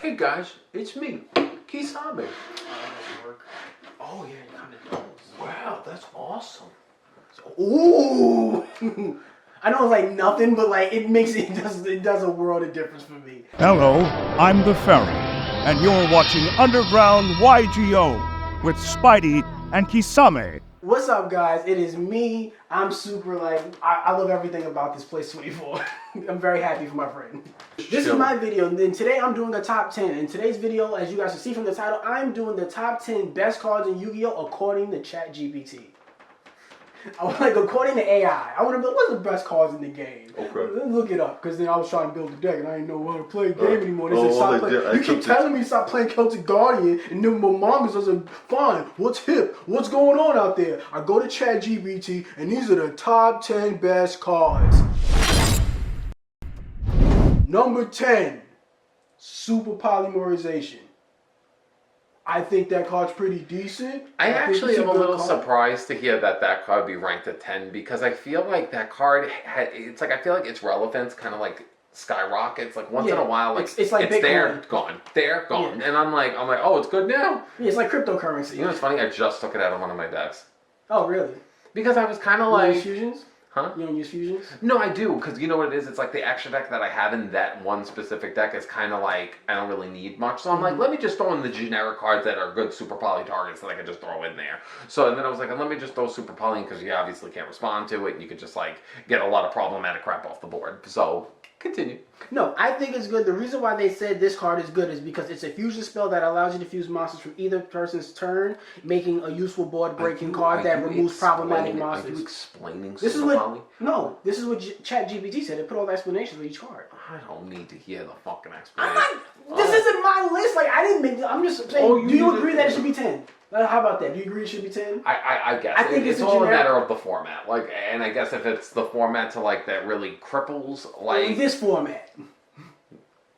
Hey guys, it's me, Kisame. Doesn't work. Oh yeah, it kind of does. Wow, that's awesome. Ooh! I know it's like nothing, but like it does a world of difference for me. Hello, I'm the Ferry, and you're watching Underground YGO with Spidey and Kisame. What's up, guys? It is me. I'm super I love everything about this Place 24. I'm very happy for my friend. This is my video, and then today I'm doing a top 10. In today's video, as you guys can see from the title, I'm doing the top 10 best cards in Yu-Gi-Oh! According to ChatGPT. According to AI, I want to build what's the best cards in the game. Okay. Let's look it up, because then I was trying to build a deck and I didn't know how to play a game anymore. They said stop playing. You keep telling me to stop playing Celtic Guardian, and then my mangas. I said, fine, what's hip? What's going on out there? I go to ChatGPT, and these are the top 10 best cards. Number 10, Super Polymerization. I think that card's pretty decent. I actually am a little surprised to hear that card be ranked at 10 because I feel like that card, I feel like its relevance kind of like skyrockets. Like once in a while, it's there, gone, there, gone. Yeah. And I'm like, oh, it's good now? Yeah, it's like cryptocurrency. You know what's funny? I just took it out of one of my decks. Oh, really? Because I was kind of like... fusions? Huh? You don't use fusions? No, I do, because you know what it is? It's like the extra deck that I have in that one specific deck is kind of like, I don't really need much. So I'm like, let me just throw in the generic cards that are good Super Poly targets that I can just throw in there. So and then I was like, let me just throw Super Poly in because you obviously can't respond to it. And you could just like get a lot of problematic crap off the board. So continue. No, I think it's good. The reason why they said this card is good is because it's a fusion spell that allows you to fuse monsters from either person's turn, making a useful board-breaking card that removes problematic monsters. Are you explaining this Super Poly? No, this is what ChatGPT said. It put all the explanations for each card. I don't need to hear the fucking explanation. This isn't my list. Like, I didn't make I'm just saying, do you agree that it should be 10? How about that? Do you agree it should be 10? I guess. I think it's all a matter of the format. Like, and I guess if it's the format to like that really cripples like this format.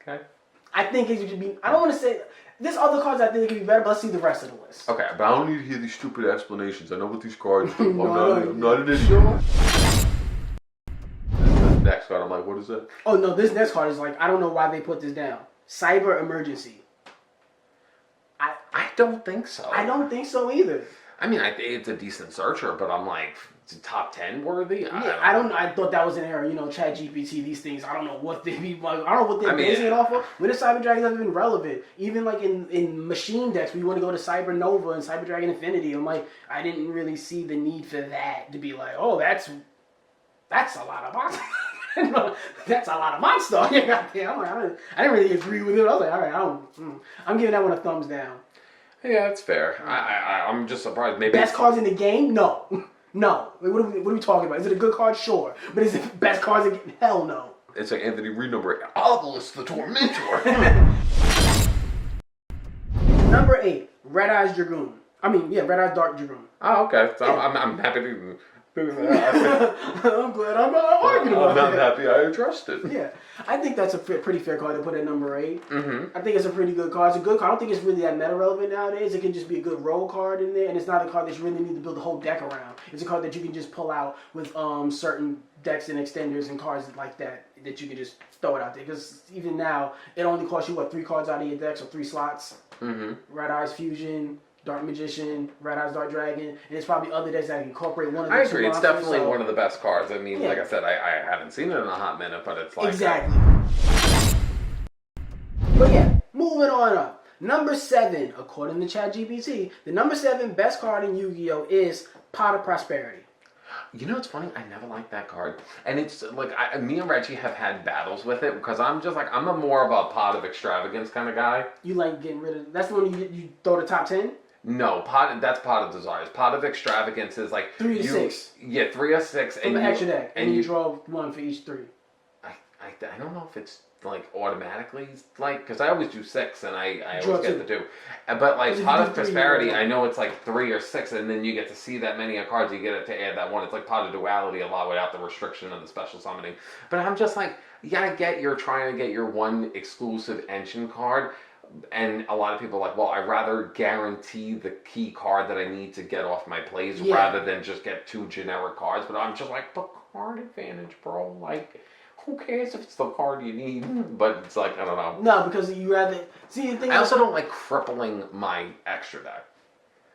Okay. I think it should be. I don't want to say there's other cards I think it could be better, but let's see the rest of the list. Okay, but I don't need to hear these stupid explanations. I know what these cards do. I'm not an idiot. Sure. This next card, I'm like, what is that? Oh no, this next card is like I don't know why they put this down. Cyber Emergency. I don't think so. I don't think so either. I mean, it's a decent searcher, but I'm like, it's top 10 worthy? Yeah, I thought that was an error. You know, ChatGPT, these things, I don't know what they be like. I don't know what they're basing it off of. When the Cyber Dragon hasn't been relevant. Even like in machine decks, we want to go to Cyber Nova and Cyber Dragon Infinity. I'm like, I didn't really see the need for that to be like, oh, that's a lot of monster. That's a lot of monster. I'm like, I didn't really agree with it. I was like, all right, I'm giving that one a thumbs down. Yeah, that's fair. I'm just surprised. Maybe best cards in the game? No. No. What are we talking about? Is it a good card? Sure. But is it best cards in the game? Hell no. It's like Anthony Reed number 8. Obelisk the Tormentor. Number 8. Red Eyes Dragoon. Red Eyes Dark Dragoon. Oh, okay. So I'm happy to... I'm glad I'm not arguing about that. I'm happy I addressed it. Yeah. I think that's a pretty fair card to put at number 8. Mm-hmm. I think it's a pretty good card. It's a good card. I don't think it's really that meta relevant nowadays. It can just be a good roll card in there, and it's not a card that you really need to build the whole deck around. It's a card that you can just pull out with certain decks and extenders and cards like that you can just throw it out there. Because even now, it only costs you, 3 cards out of your deck, so 3 slots. Mm-hmm. Red Eyes Fusion, Dark Magician, Red Eyes Dark Dragon, and there's probably other decks that can incorporate one of the I agree. It's definitely one of the best cards. I mean, like I said, I haven't seen it in a hot minute, but it's like... Exactly. But yeah, moving on up. Number 7, according to ChatGPT, the number 7 best card in Yu-Gi-Oh! Is Pot of Prosperity. You know what's funny? I never liked that card. And it's like, me and Reggie have had battles with it because I'm just like, I'm more of a Pot of Extravagance kind of guy. You like getting rid of... That's the one you throw the top 10? No, that's Pot of Desires. Pot of Extravagance is like... 3 to 6. Yeah, 3 or 6. From the extra deck. And you draw 1 for each 3. I don't know if it's like automatically like because I always do 6 and I always get the 2, but like Pot of Prosperity I know it's like 3 or 6 and then you get to see that many of cards you get it to add that one. It's like Pot of Duality a lot without the restriction of the special summoning. But I'm just like, yeah, I get you're trying to get your one exclusive Enshin card. And a lot of people are like, well, I'd rather guarantee the key card that I need to get off my plays rather than just get 2 generic cards. But I'm just like, but card advantage, bro. Like, who cares if it's the card you need? But it's like, I don't know. No, because you rather see the thing. I also don't like crippling my extra deck.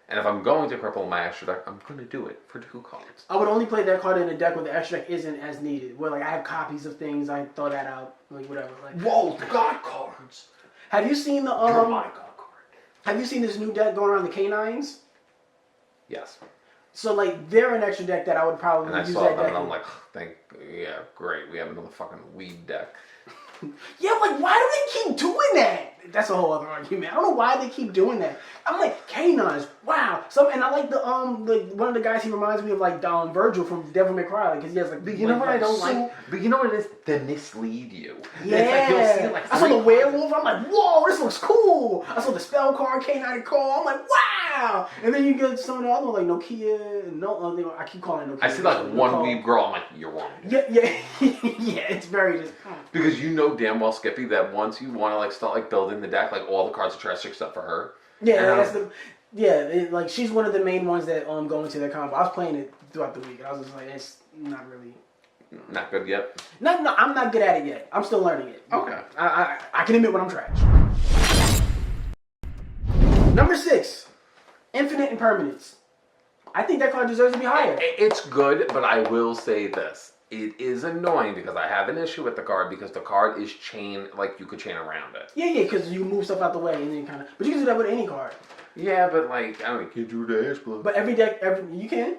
And if I'm going to cripple my extra deck, I'm going to do it for 2 cards. I would only play that card in a deck where the extra deck isn't as needed. Where like I have copies of things, I throw that out, like whatever. Like, whoa, God cards! Have you seen the You're my God card. Have you seen this new deck going around the Canines? Yes. So like they're an extra deck that I would probably And I use saw that them deck. and I'm like, yeah, great. We have another fucking weed deck. Yeah, like why do they keep doing that? That's a whole other argument. I don't know why they keep doing that. I'm like, Canines, wow. And I like the one of the guys, he reminds me of like Virgil from Devil May Cry, because he has like. But you know what I don't like? But you know what it is? They mislead you. Yeah. It's like you'll see like I saw the werewolf. I'm like, whoa, this looks cool. I saw the spell card, Canine Call. I'm like, wow. And then you get some of the other ones like Nokia. I keep calling it Nokia. I see like one weeb girl. I'm like, you're wrong. Yeah. Yeah. It's very just. Because you know damn well, Skippy, that once you want to like start like building the deck, like all the cards are trash except for her. Yeah, like she's one of the main ones that go into their combo. I was playing it throughout the week, and I was just like, it's not really. Not good yet? No, I'm not good at it yet. I'm still learning it. Okay. I can admit when I'm trash. Number 6, Infinite Impermanence. I think that card deserves to be higher. It's good, but I will say this. It is annoying because I have an issue with the card because the card is chain, like you could chain around it. Yeah, because you move stuff out the way and then kind of. But you can do that with any card. Yeah, but like, I don't know, you can do the Ash Blossom. But every deck, you can.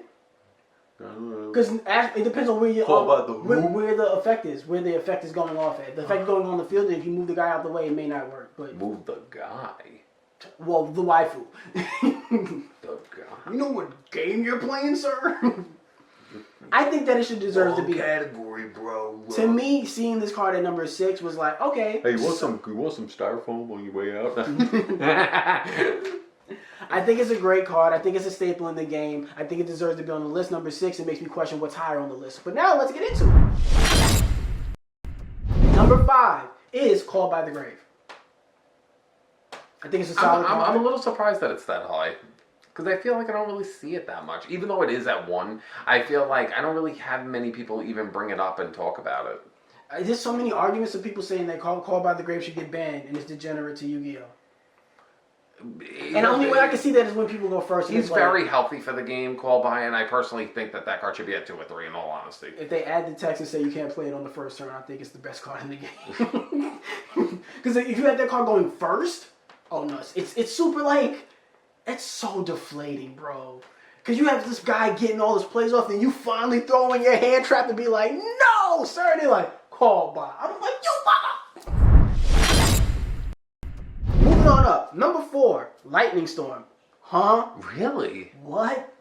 I don't know. Because it depends on where you where the effect is, where the effect is going off at. The effect is going on the field, and if you move the guy out the way, it may not work. But move the guy. Well, the waifu. The guy. You know what game you're playing, sir? I think that it should deserve to be category, bro. To me, seeing this card at number 6 was like, okay. Hey, you want some styrofoam on your way out? I think it's a great card. I think it's a staple in the game. I think it deserves to be on the list. Number 6, it makes me question what's higher on the list. But now let's get into it. Number 5 is Called by the Grave. I think it's a solid card. I'm a little surprised that it's that high. Because I feel like I don't really see it that much. Even though it is at 1, I feel like I don't really have many people even bring it up and talk about it. There's so many arguments of people saying that Called by the Grave should get banned and it's degenerate to Yu-Gi-Oh! And the only way I can see that is when people go first. He's very healthy for the game, Call By, and I personally think that card should be at 2 or 3, in all honesty. If they add the text and say you can't play it on the first turn, I think it's the best card in the game. Because if you have that card going first, oh no, it's super like, it's so deflating, bro. Because you have this guy getting all his plays off, and you finally throw in your hand trap and be like, no, sir. And they're like, Call By. I'm like, yo, mama. Moving on up. Number 4, Lightning Storm. Huh? Really? What?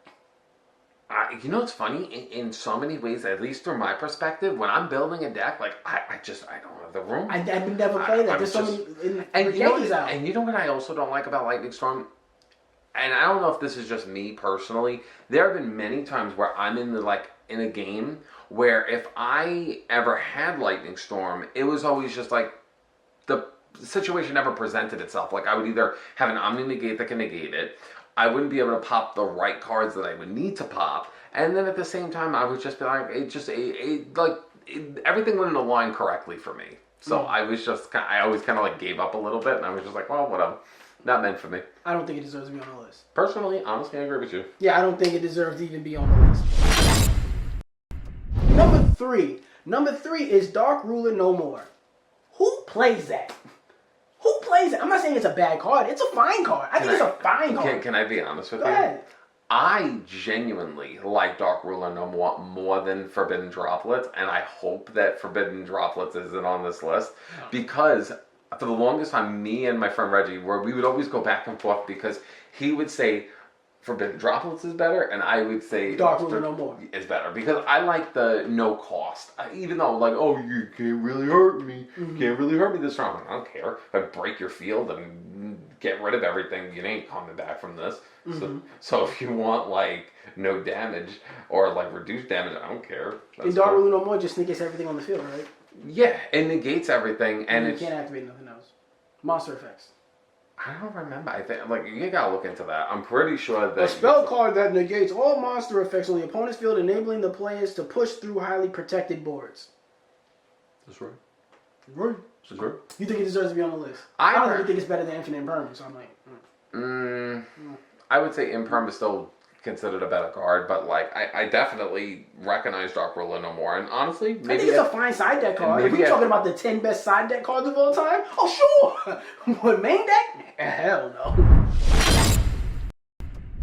You know what's funny? In so many ways, at least from my perspective, when I'm building a deck, like I don't have the room. I never played that. There's so many. And you know what I also don't like about Lightning Storm? And I don't know if this is just me personally. There have been many times where I'm in a game where if I ever had Lightning Storm, it was always just like the situation never presented itself. Like I would either have an Omni Negate that can negate it, I wouldn't be able to pop the right cards that I would need to pop, and then at the same time I would just be like, everything wouldn't align correctly for me. So I always kind of like gave up a little bit, and I was just like, well, whatever. Not meant for me. I don't think it deserves to be on the list. Personally, honestly, I agree with you. Yeah, I don't think it deserves to even be on the list. Number 3. Number 3 is Dark Ruler No More. Who plays that? Who plays it? I'm not saying it's a bad card. It's a fine card. I think it's a fine card. Can I be honest with you? Go ahead. I genuinely like Dark Ruler No more than Forbidden Droplets, and I hope that Forbidden Droplets isn't on this list, because for the longest time, me and my friend Reggie, we would always go back and forth because he would say Forbidden Droplets is better, and I would say Dark Ruler No More is better because I like the no cost. Even though, like, oh, you can't really hurt me, can't really hurt me this round. I don't care if I break your field and get rid of everything. You ain't coming back from this. So if you want like no damage or like reduced damage, I don't care. And Dark Ruler No More just negates everything on the field, right? Yeah, it negates everything, and you can't activate nothing else. Monster effects. I don't remember. I think you gotta look into that. I'm pretty sure that a spell card that negates all monster effects on the opponent's field, enabling the players to push through highly protected boards. That's right. Right. That's right. You think it deserves to be on the list? I don't really think it's better than Infinite Impermanence. So I'm like, I would say Imperm is still considered a better card, but like I definitely recognize Dark Ruler no more. And honestly, maybe I think it's a fine side deck card. If we're talking about the 10 best side deck cards of all time, oh sure. But main deck? Hell no.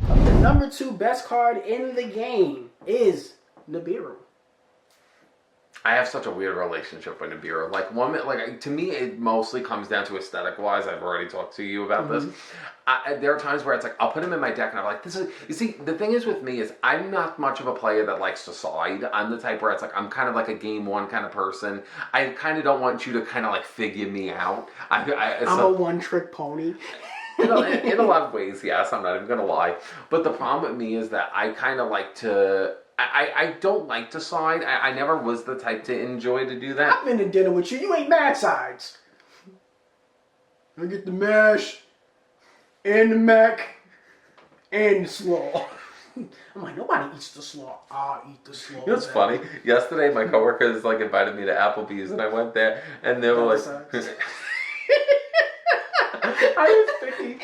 The number 2 best card in the game is Nibiru. I have such a weird relationship with Nibiru. Like to me, it mostly comes down to aesthetic wise. I've already talked to you about this. There are times where it's like I'll put him in my deck and I'm like, this is. You see, the thing is with me is I'm not much of a player that likes to side. I'm the type where it's like I'm kind of like a game one kind of person. I kind of don't want you to kind of like figure me out. I'm a one trick pony. In a lot of ways, yes. I'm not even gonna lie. But the problem with me is that I kind of like to. I don't like to side. I never was the type to enjoy to do that. I've been to dinner with you. You ain't mad sides. I get the mash, and the mac, and the slaw. I'm like, nobody eats the slaw. I'll eat the slaw. You know what's funny? Yesterday, my coworkers like invited me to Applebee's, and I went there, and they were like... I was thinking,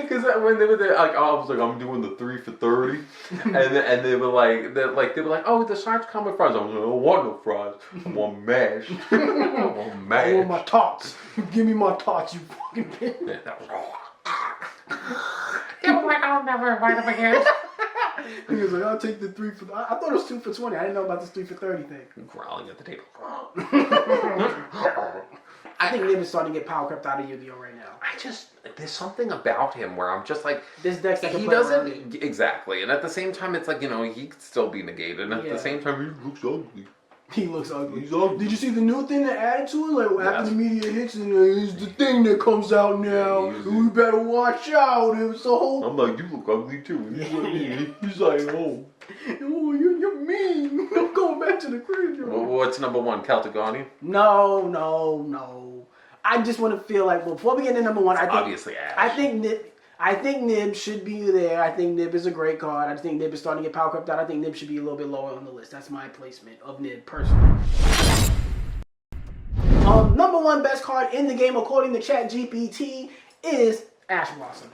because when they were there, like, I was like, I'm doing the 3 for $30, and they were like, oh, the sides come with fries. I was like, I don't want no fries. I want mash. I want mash. I want my tots. Give me my tots, you fucking bitch. Yeah, that was They were like, I'll never invite them again. He was like, I'll take the 3 for... I thought it was 2 for 20. I didn't know about this 3 for 30 thing. Growling at the table. I think Nib is starting to get power crept out of Yu-Gi-Oh right now. There's something about him where I'm just like, this deck's like he doesn't, exactly. And at the same time, it's like, he could still be negated. And at the same time, he looks ugly. He looks ugly. He's ugly. Did you see the new thing that added to it? Like, after the media hits, and it's the thing that comes out now. We better watch out. It was the whole... I'm like, you look ugly too. He's like, oh, you're mean. I'm going back to the crib. What's number 1? Celtic Guardian? No. I just want to feel like, before we get into number 1, I think... Obviously, Ash. I think Nib should be there. I think Nib is a great card. I think Nib is starting to get power crept out. I think Nib should be a little bit lower on the list. That's my placement of Nib, personally. Number 1 best card in the game, according to ChatGPT, is Ash Blossom.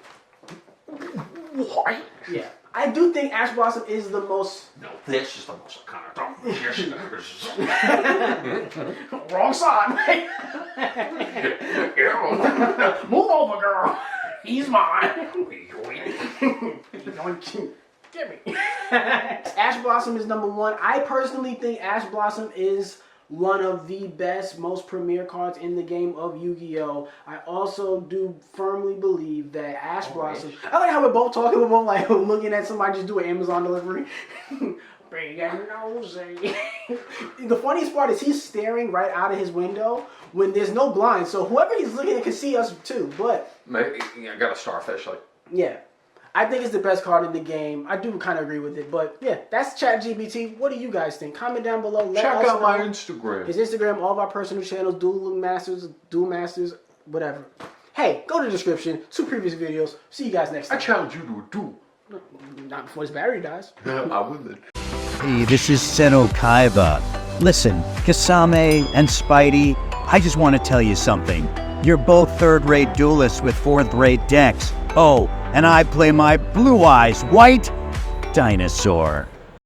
What? Yeah. I do think Ash Blossom is the most... No, this is the most kind of Wrong side, mate. Move over, girl. He's mine. Get me. Ash Blossom is number 1. I personally think Ash Blossom is one of the best, most premier cards in the game of Yu-Gi-Oh! I also do firmly believe that Ash Blossom... I like how we're both talking, we're both like looking at somebody just do an Amazon delivery. Big and nosy. The funniest part is he's staring right out of his window when there's no blinds, so whoever he's looking at can see us too, but... I got a starfish, like... Yeah. I think it's the best card in the game. I do kind of agree with it, but yeah, that's ChatGPT. What do you guys think? Comment down below. Let Check us out know. my Instagram. His Instagram, all of our personal channels, Duel Masters, whatever. Hey, go to the description. 2 previous videos. See you guys next time. I challenge you to a duel. Not before this battery dies. I will. Hey, this is Seno Kaiba. Listen, Kisame and Spidey, I just want to tell you something. You're both third-rate duelists with fourth-rate decks. Oh, and I play my Blue Eyes White Dinosaur.